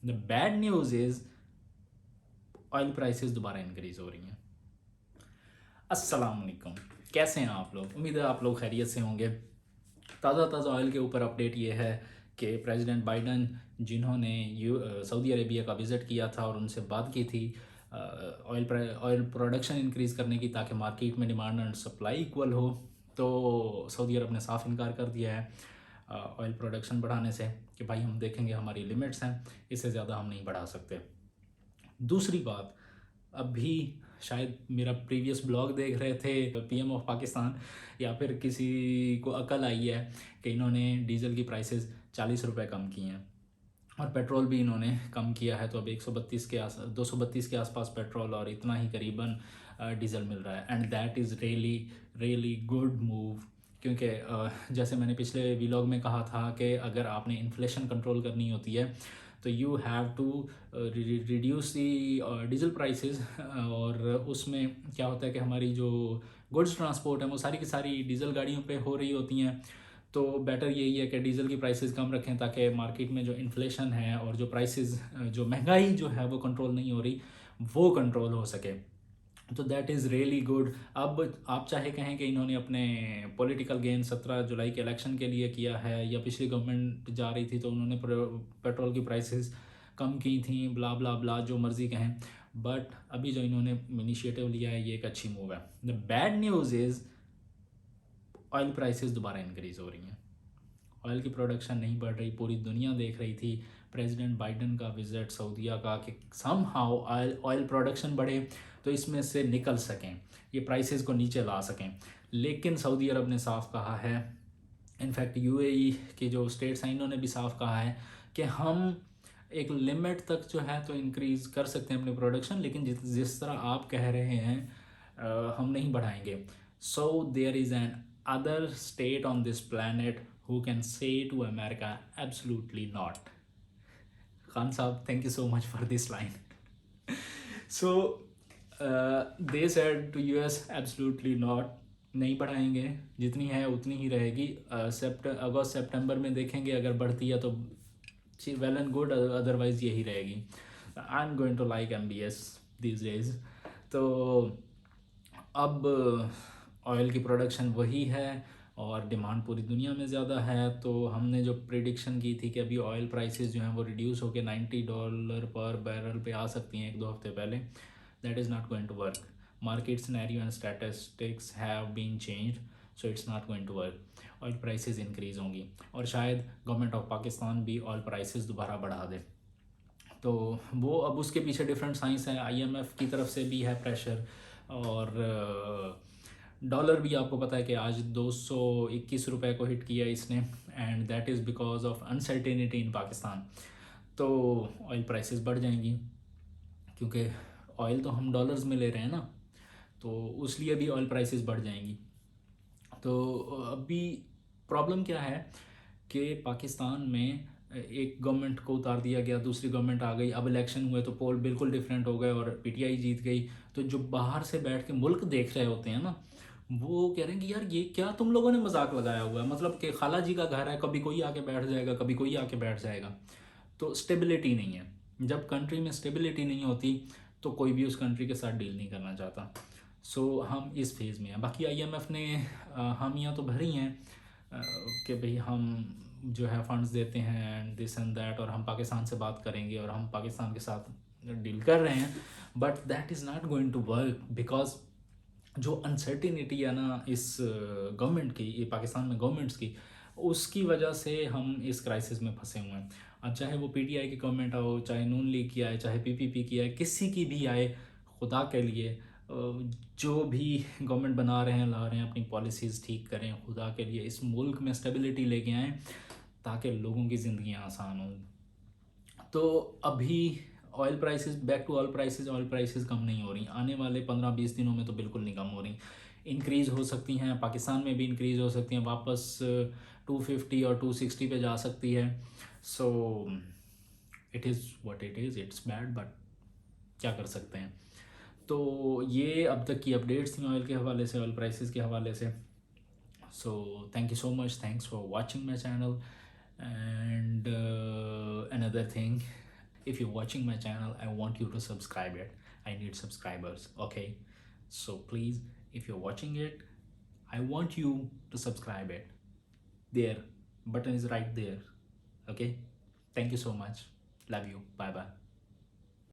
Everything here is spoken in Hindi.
The bad news is oil prices दोबारा इंक्रीज़ हो रही हैं। अस्सलाम वालेकुम, कैसे हैं आप लोग? उम्मीद है आप लोग खैरियत से होंगे। ताज़ा ताज़ा ऑयल के ऊपर अपडेट ये है कि प्रेसिडेंट बाइडन जिन्होंने सऊदी अरेबिया का विज़िट किया था और उनसे बात की थी ऑयल प्रोडक्शन इंक्रीज़ करने की, ताकि मार्केट में डिमांड एंड सप्लाई इक्वल हो। तो सऊदी अरब ने साफ इनकार कर दिया है ऑयल प्रोडक्शन बढ़ाने से कि भाई हम देखेंगे, हमारी लिमिट्स हैं, इससे ज़्यादा हम नहीं बढ़ा सकते। दूसरी बात, अभी शायद मेरा प्रीवियस ब्लॉग देख रहे थे पीएम ऑफ पाकिस्तान, या फिर किसी को अकल आई है कि इन्होंने डीजल की प्राइसेस 40 रुपये कम की हैं और पेट्रोल भी इन्होंने कम किया है। तो अब 132 के 232 के आसपास पेट्रोल और इतना ही करीबन डीजल मिल रहा है। And that is really really good move, क्योंकि जैसे मैंने पिछले व्लॉग में कहा था कि अगर आपने इन्फ्लेशन कंट्रोल करनी होती है तो you have to reduce the diesel prices. और उसमें क्या होता है कि हमारी जो गुड्स ट्रांसपोर्ट है वो सारी की सारी डीजल गाड़ियों पे हो रही होती हैं। तो बेटर यही है कि डीजल की प्राइसेस कम रखें, ताकि मार्केट में जो इन्फ्लेशन है और जो प्राइसेस जो महंगाई जो है वो कंट्रोल नहीं हो रही, वो कंट्रोल हो सके। तो दैट इज़ रियली गुड। अब आप चाहे कहें कि इन्होंने अपने पॉलिटिकल गेन 17 जुलाई के इलेक्शन के लिए किया है, या पिछली गवर्नमेंट जा रही थी तो उन्होंने पेट्रोल की प्राइसेस कम की थी, ब्ला ब्ला ब्ला, जो मर्ज़ी कहें। बट अभी जो इन्होंने इनिशिएटिव लिया है ये एक अच्छी मूव है। The bad news is oil prices दोबारा इंक्रीज़ हो रही हैं। ऑयल की प्रोडक्शन नहीं बढ़ रही, पूरी दुनिया देख रही थी प्रेसिडेंट बाइडन का विज़िट सऊदीया का कि सम हाउ ऑयल प्रोडक्शन बढ़े तो इसमें से निकल सकें, ये प्राइसेस को नीचे ला सकें। लेकिन सऊदी अरब ने साफ कहा है, इनफैक्ट यूएई की जो स्टेट्स हैं इन्होंने भी साफ कहा है कि हम एक लिमिट तक जो है तो इंक्रीज़ कर सकते हैं अपनी प्रोडक्शन, लेकिन जिस तरह आप कह रहे हैं हम नहीं बढ़ाएंगे। So there is an other state on this planet who can say to America, absolutely not. Khan Saab, thank you so much for this line. So they said to US, absolutely not, नहीं बढ़ाएंगे, जितनी है उतनी ही रहेगी। अगस्त सितंबर में देखेंगे, अगर बढ़ती है तो वेल एंड गुड, अदरवाइज यही रहेगी। I am going to like MBS these days। तो अब ऑयल की प्रोडक्शन वही है और डिमांड पूरी दुनिया में ज़्यादा है। तो हमने जो प्रिडिक्शन की थी कि अभी ऑयल प्राइसेस जो हैं वो रिड्यूस होकर $90 पर बैरल पे आ सकती हैं 1-2 हफ्ते पहले, that is not going to work. Market scenario and statistics have been changed, so it's not going to work. Oil prices increase होंगी और शायद गवर्नमेंट ऑफ पाकिस्तान भी ऑयल प्राइसेस दोबारा बढ़ा दे। तो वो अब उसके पीछे डिफरेंट साइंस है, IMF की तरफ से भी है प्रेशर, और डॉलर भी आपको पता है कि आज 221 रुपये को हिट किया इसने, and that is because of uncertainty इन पाकिस्तान। तो ऑयल प्राइसेस बढ़ जाएंगी, क्योंकि ऑयल तो हम डॉलर्स में ले रहे हैं ना, तो उसलिए भी ऑयल प्राइसेस बढ़ जाएंगी। तो अभी प्रॉब्लम क्या है कि पाकिस्तान में एक गवर्नमेंट को उतार दिया गया, दूसरी गवर्नमेंट आ गई, अब इलेक्शन हुए तो पोल बिल्कुल डिफरेंट हो गए और PTI जीत गई। तो जो बाहर से बैठ के मुल्क देख रहे होते हैं ना, वो कह रहे हैं कि यार ये क्या तुम लोगों ने मजाक लगाया हुआ है, मतलब कि खाला जी का घर है, कभी कोई आके बैठ जाएगा, कभी कोई आके बैठ जाएगा। तो स्टेबिलिटी नहीं है। जब कंट्री में स्टेबिलिटी नहीं होती तो कोई भी उस कंट्री के साथ डील नहीं करना चाहता। सो हम इस फेज़ में हैं। बाकी IMF ने हामियाँ तो भरी हैं कि भाई हम जो है फंड्स देते हैं एंड दिस एंड दैट, और हम पाकिस्तान से बात करेंगे और हम पाकिस्तान के साथ डील कर रहे हैं। But that is not going to work, because जो अनसर्टिनिटी है ना इस गवर्नमेंट की, ये पाकिस्तान में गवर्नमेंट्स की, उसकी वजह से हम इस क्राइसिस में फंसे हुए हैं। अब चाहे वो PTI की गवर्नमेंट हो, चाहे नून लीग की आए, चाहे PPP की आए, किसी की भी आए, खुदा के लिए जो भी गवर्नमेंट बना रहे हैं, ला रहे हैं, अपनी पॉलिसीज़ ठीक करें, खुदा के लिए इस मुल्क में स्टेबिलिटी लेके आएँ ताकि लोगों की ज़िंदगी आसान हो। तो अभी oil prices, back to oil prices कम नहीं हो रही, आने वाले 15-20 दिनों में तो बिल्कुल नहीं कम हो रही, इंक्रीज़ हो सकती हैं, पाकिस्तान में भी इंक्रीज़ हो सकती हैं, वापस 250 और 260 पे जा सकती है। So it is what it is, it's bad, but क्या कर सकते हैं। तो ये अब तक की अपडेट्स थी ऑयल के हवाले से, ऑयल प्राइसेस के हवाले से। So thank you so much, thanks for watching my channel. And another thing, if you're watching my channel, I want you to subscribe it. I need subscribers. Okay, so please, if you're watching it, I want you to subscribe it. There, button is right there. Okay, thank you so much. Love you. Bye bye.